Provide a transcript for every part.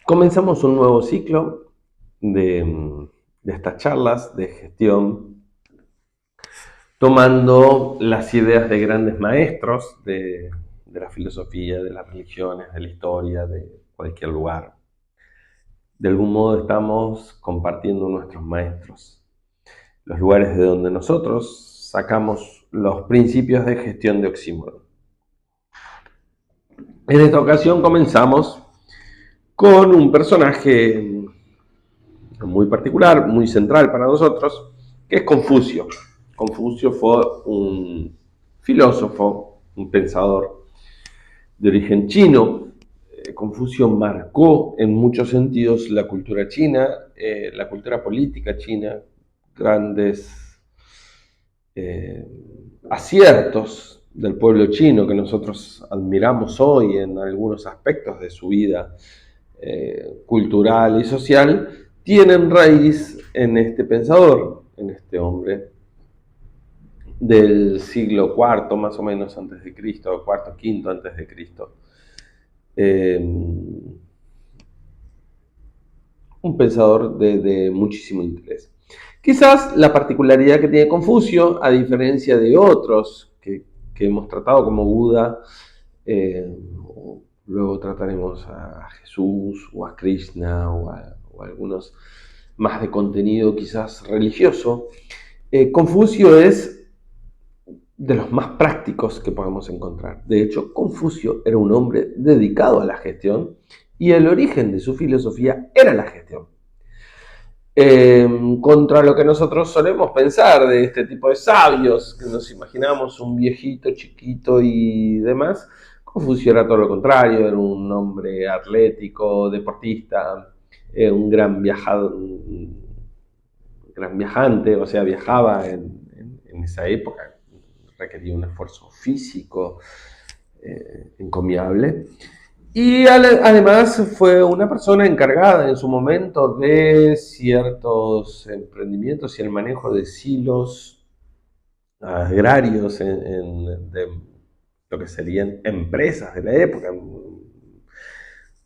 Comenzamos un nuevo ciclo de estas charlas de gestión, tomando las ideas de grandes maestros de la filosofía, de las religiones, de la historia, de cualquier lugar. De algún modo estamos compartiendo nuestros maestros, los lugares de donde nosotros sacamos los principios de gestión de Oxímoron. En esta ocasión comenzamos con un personaje muy particular, muy central para nosotros, que es Confucio. Confucio fue un filósofo, un pensador de origen chino. Confucio marcó en muchos sentidos la cultura china, la cultura política china, grandes aciertos del pueblo chino que nosotros admiramos hoy en algunos aspectos de su vida cultural y social, tienen raíz en este pensador, en este hombre del siglo IV más o menos antes de Cristo, cuarto, quinto antes de Cristo. Un pensador de muchísimo interés. Quizás la particularidad que tiene Confucio, a diferencia de otros que hemos tratado como Buda, luego trataremos a Jesús o a Krishna o a algunos más de contenido quizás religioso, Confucio es de los más prácticos que podemos encontrar. De hecho, Confucio era un hombre dedicado a la gestión y el origen de su filosofía era la gestión. Contra lo que nosotros solemos pensar de este tipo de sabios, que nos imaginamos un viejito chiquito y demás, Confucio era todo lo contrario, era un hombre atlético, deportista, un gran viajante, o sea, viajaba en esa época, requería un esfuerzo físico encomiable. Y además fue una persona encargada en su momento de ciertos emprendimientos y el manejo de silos agrarios de lo que serían empresas de la época,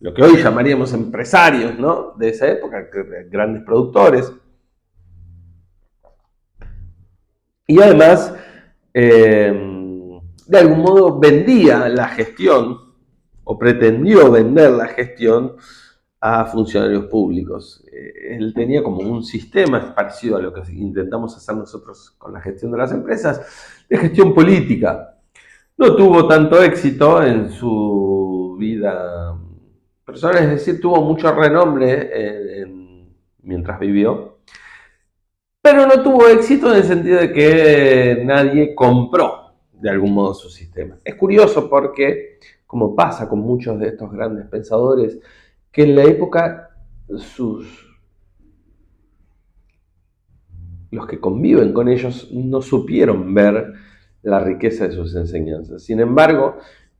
lo que hoy llamaríamos empresarios, ¿no? De esa época, grandes productores. Y además, de algún modo vendía la gestión o pretendió vender la gestión a funcionarios públicos. Él tenía como un sistema parecido a lo que intentamos hacer nosotros con la gestión de las empresas, de gestión política. No tuvo tanto éxito en su vida personal, es decir, tuvo mucho renombre mientras vivió, pero no tuvo éxito en el sentido de que nadie compró de algún modo su sistema. Es curioso porque, como pasa con muchos de estos grandes pensadores, que en la época los que conviven con ellos no supieron ver la riqueza de sus enseñanzas. Sin embargo,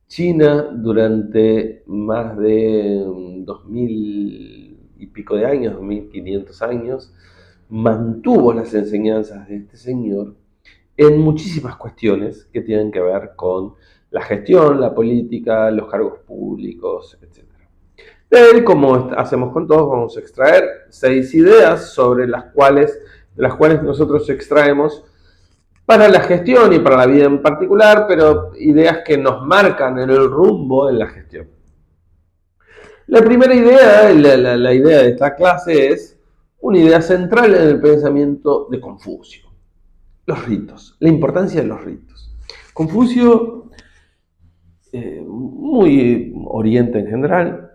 China durante más de 2000 y pico de años, 2500 años, mantuvo las enseñanzas de este señor en muchísimas cuestiones que tienen que ver con la gestión, la política, los cargos públicos, etc. De él, como hacemos con todos, vamos a extraer 6 ideas de las cuales nosotros extraemos para la gestión y para la vida en particular, pero ideas que nos marcan en el rumbo en la gestión. La primera idea, la idea de esta clase es una idea central en el pensamiento de Confucio. Los ritos, la importancia de los ritos. Confucio, muy oriente en general,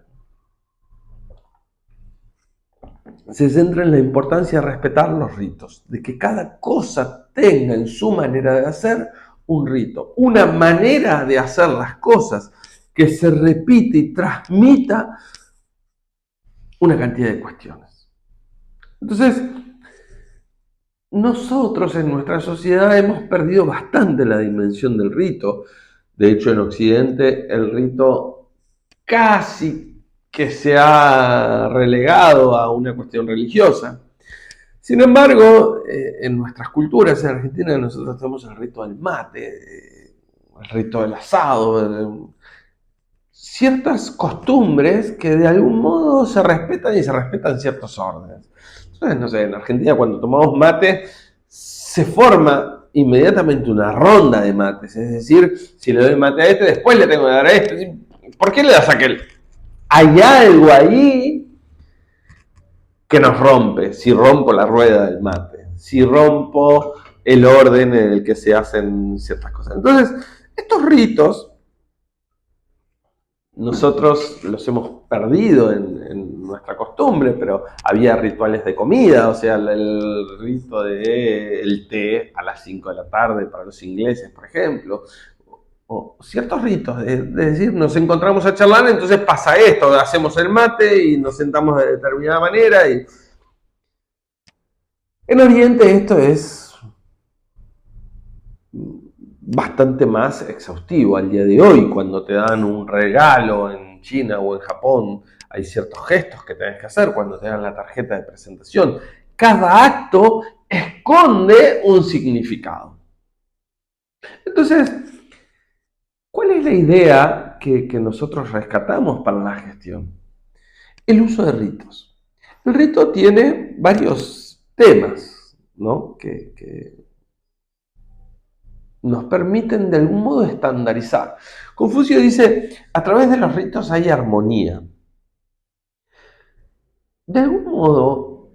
se centra en la importancia de respetar los ritos, de que cada cosa tenga en su manera de hacer un rito, una manera de hacer las cosas que se repite y transmita una cantidad de cuestiones. Entonces, nosotros en nuestra sociedad hemos perdido bastante la dimensión del rito. De hecho, en Occidente el rito casi que se ha relegado a una cuestión religiosa. Sin embargo, en nuestras culturas, en Argentina, nosotros tenemos el rito del mate, el rito del asado. ciertas costumbres que de algún modo se respetan y se respetan ciertos órdenes. Entonces, no sé, en Argentina cuando tomamos mate se forma inmediatamente una ronda de mates, es decir, si le doy mate a este, después le tengo que dar a este. ¿Por qué le das a aquel? Hay algo ahí que nos rompe, si rompo la rueda del mate, si rompo el orden en el que se hacen ciertas cosas. Entonces, estos ritos nosotros los hemos perdido en nuestra costumbre, pero había rituales de comida, o sea, el rito del té a las 5 de la tarde para los ingleses, por ejemplo, o ciertos ritos, de decir, nos encontramos a charlar, entonces pasa esto, hacemos el mate y nos sentamos de determinada manera. Y en Oriente esto es bastante más exhaustivo al día de hoy. Cuando te dan un regalo en China o en Japón, hay ciertos gestos que tenés que hacer cuando te dan la tarjeta de presentación. Cada acto esconde un significado. Entonces, ¿cuál es la idea que nosotros rescatamos para la gestión? El uso de ritos. El rito tiene varios temas, ¿no? que nos permiten de algún modo estandarizar. Confucio dice, a través de los ritos hay armonía. De algún modo,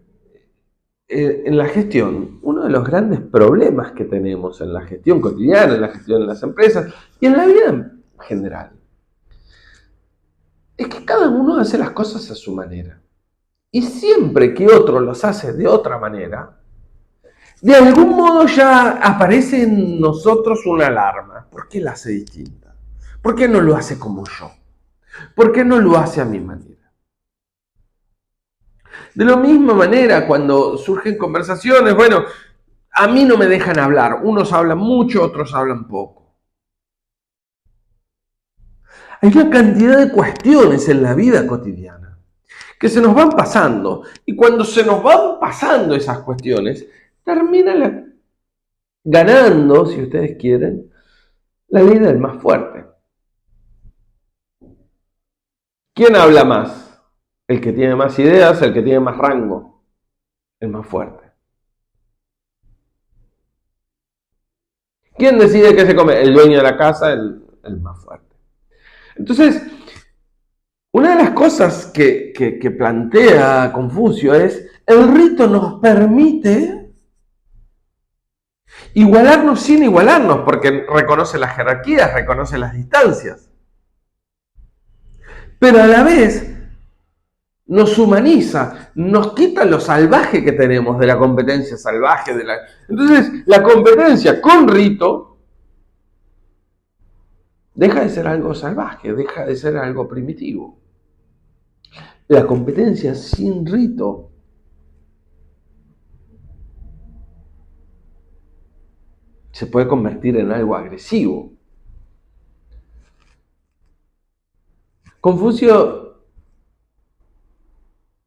en la gestión, uno de los grandes problemas que tenemos en la gestión cotidiana, en la gestión de las empresas y en la vida en general, es que cada uno hace las cosas a su manera. Y siempre que otro los hace de otra manera, de algún modo ya aparece en nosotros una alarma. ¿Por qué la hace distinta? ¿Por qué no lo hace como yo? ¿Por qué no lo hace a mi manera? De la misma manera, cuando surgen conversaciones, bueno, a mí no me dejan hablar. Unos hablan mucho, otros hablan poco. Hay una cantidad de cuestiones en la vida cotidiana que se nos van pasando. Y cuando se nos van pasando esas cuestiones, termina ganando, si ustedes quieren, la ley del más fuerte. ¿Quién habla más? El que tiene más ideas, el que tiene más rango, el más fuerte. ¿Quién decide qué se come? El dueño de la casa, el más fuerte. Entonces, una de las cosas que plantea Confucio es, el rito nos permite igualarnos sin igualarnos, porque reconoce las jerarquías, reconoce las distancias. Pero a la vez nos humaniza, nos quita lo salvaje que tenemos de la competencia salvaje. Entonces, la competencia con rito deja de ser algo salvaje, deja de ser algo primitivo. La competencia sin rito se puede convertir en algo agresivo. Confucio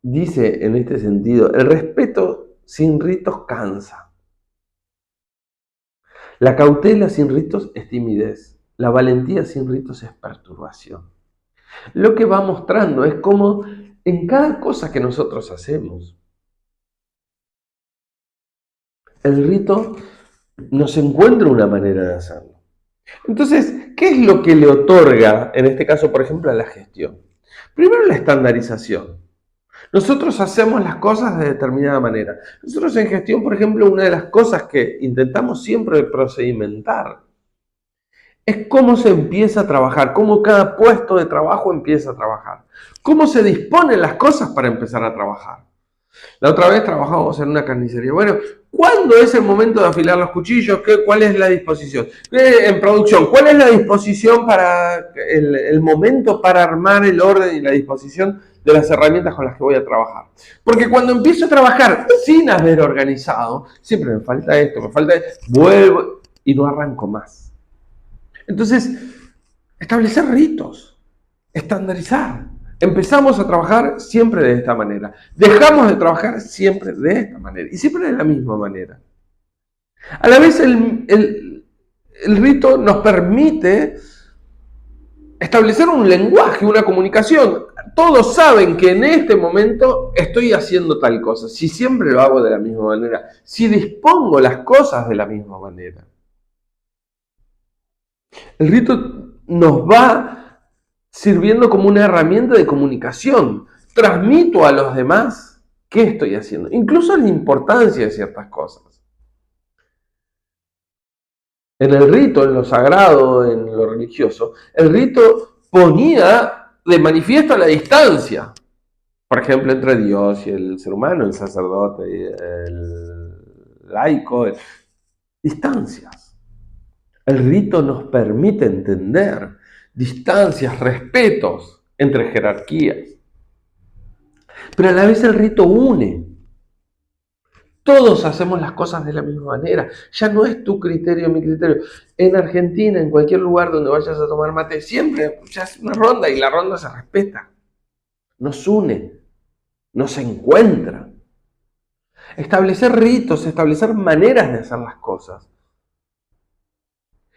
dice en este sentido, el respeto sin ritos cansa. La cautela sin ritos es timidez. La valentía sin ritos es perturbación. Lo que va mostrando es cómo en cada cosa que nosotros hacemos, el rito nos encuentra una manera de hacerlo. Entonces, ¿qué es lo que le otorga, en este caso, por ejemplo, a la gestión? Primero, la estandarización. Nosotros hacemos las cosas de determinada manera. Nosotros en gestión, por ejemplo, una de las cosas que intentamos siempre procedimentar es cómo se empieza a trabajar, cómo cada puesto de trabajo empieza a trabajar, cómo se disponen las cosas para empezar a trabajar. La otra vez trabajamos en una carnicería. Bueno, ¿cuándo es el momento de afilar los cuchillos? ¿Cuál es la disposición? En producción, ¿cuál es la disposición para el momento para armar el orden y la disposición de las herramientas con las que voy a trabajar? Porque cuando empiezo a trabajar sin haber organizado, siempre me falta esto, vuelvo y no arranco más. Entonces, establecer ritos, estandarizar. Empezamos a trabajar siempre de esta manera. Dejamos de trabajar siempre de esta manera. Y siempre de la misma manera. A la vez el rito nos permite establecer un lenguaje, una comunicación. Todos saben que en este momento estoy haciendo tal cosa, si siempre lo hago de la misma manera, si dispongo las cosas de la misma manera. El rito nos va sirviendo como una herramienta de comunicación. Transmito a los demás qué estoy haciendo, incluso la importancia de ciertas cosas. En el rito, en lo sagrado, en lo religioso, el rito ponía de manifiesto la distancia, por ejemplo, entre Dios y el ser humano, el sacerdote, el laico, distancias. El rito nos permite entender distancias, respetos entre jerarquías, pero a la vez el rito une. Todos hacemos las cosas de la misma manera. Ya no es tu criterio, mi criterio. En Argentina, en cualquier lugar donde vayas a tomar mate, siempre se hace una ronda y la ronda se respeta. Nos une, nos encuentra. Establecer ritos, establecer maneras de hacer las cosas,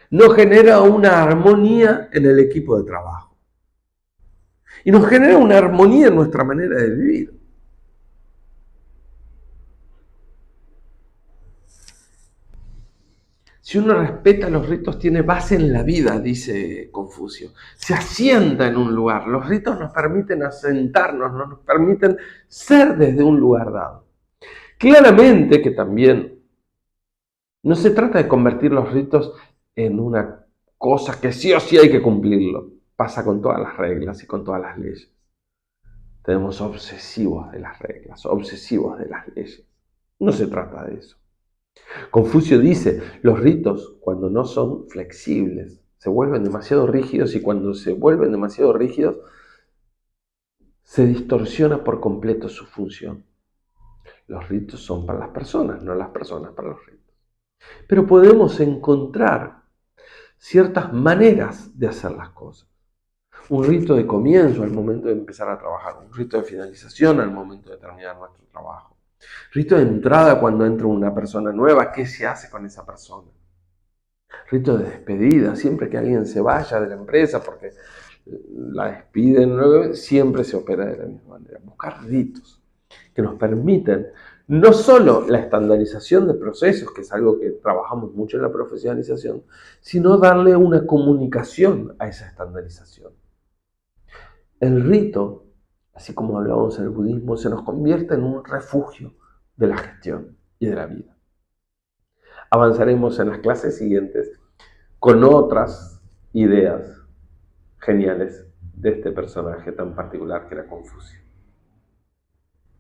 nos genera una armonía en el equipo de trabajo. Y nos genera una armonía en nuestra manera de vivir. Si uno respeta los ritos, tiene base en la vida, dice Confucio. Se asienta en un lugar. Los ritos nos permiten asentarnos, nos permiten ser desde un lugar dado. Claramente que también no se trata de convertir los ritos en una cosa que sí o sí hay que cumplirlo. Pasa con todas las reglas y con todas las leyes. Tenemos obsesivos de las reglas, obsesivos de las leyes. No se trata de eso. Confucio dice, los ritos, cuando no son flexibles, se vuelven demasiado rígidos, y cuando se vuelven demasiado rígidos, se distorsiona por completo su función. Los ritos son para las personas, no las personas para los ritos. Pero podemos encontrar ciertas maneras de hacer las cosas. Un rito de comienzo al momento de empezar a trabajar, un rito de finalización al momento de terminar nuestro trabajo. Rito de entrada cuando entra una persona nueva, ¿qué se hace con esa persona? Rito de despedida, siempre que alguien se vaya de la empresa porque la despiden, siempre se opera de la misma manera. Buscar ritos que nos permiten no solo la estandarización de procesos, que es algo que trabajamos mucho en la profesionalización, sino darle una comunicación a esa estandarización. El rito, así como hablábamos en el budismo, se nos convierte en un refugio de la gestión y de la vida. Avanzaremos en las clases siguientes con otras ideas geniales de este personaje tan particular que era Confucio.